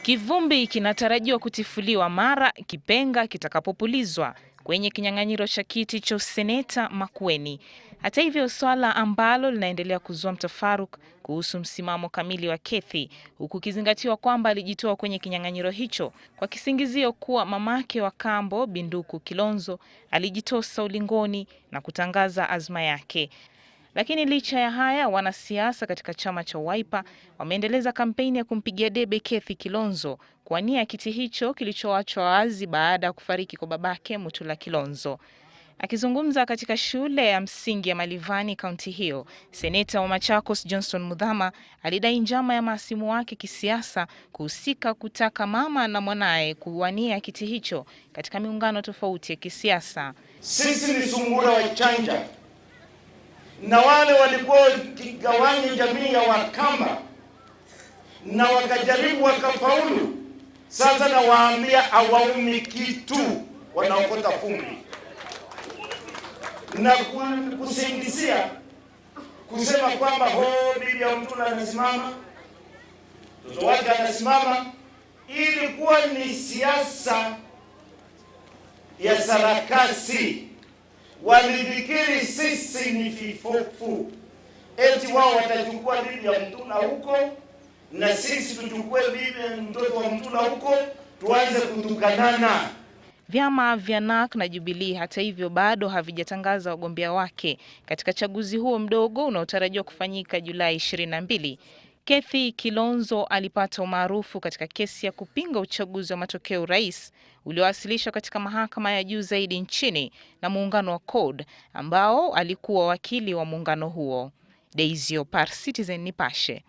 Kivumbi kinatarajiwa kutifuliwa mara kipenga kitakapopulizwa kwenye kinyang'anyiro cha kiti cha useneta Makueni. Hata hivyo, swala ambalo linaendelea kuzua mtafaruku kuhusu msimamo kamili wa Kethi, huku kizingatiwa kwamba alijitoa kwenye kinyang'anyiro hicho kwa kisingizio kuwa mamake wa kambo Binduku Kilonzo alijitosa ulingoni na kutangaza azma yake. Lakini licha ya haya, wanasiasa katika chama cha Wiper wameendeleza kampeni ya kumpigia debe Kethi Kilonzo kuwania kiti hicho kilichoachwa wazi baada ya kufariki kwa babake Mutula Kilonzo. Akizungumza katika shule ya msingi ya Malivani, kaunti hiyo, seneta wa Machakos Johnson Muthama alidai njama ya mahasimu wake kisiasa kuhusika kutaka mama na mwanae kuwania kiti hicho katika miungano tofauti ya kisiasa. Sisi ni sungura wa chanja, na wale walikuwa wakigawanya jamii ya Wakamba na wakajaribu wakafaulu. Sasa nawaambia hawaumi kitu, wanaokota fumbi na kusingizia kusema kwamba bibi ya Mutula anasimama, mtoto wake anasimama. Ilikuwa ni siasa ya sarakasi. Walifikiri sisi ni vipofu, eti wao watachukua bibi ya Mutula huko na sisi tuchukue bibi mtoto wa Mutula huko, tuanze kutukanana. Vyama vya NARC na Jubilee hata hivyo bado havijatangaza wagombea wake katika chaguzi huo mdogo unaotarajiwa kufanyika Julai 22. Kethi Kilonzo alipata umaarufu katika kesi ya kupinga uchaguzi wa matokeo urais uliowasilishwa katika mahakama ya juu zaidi nchini na muungano wa CORD ambao alikuwa wakili wa muungano huo. Daisy Opar, Citizen Nipashe.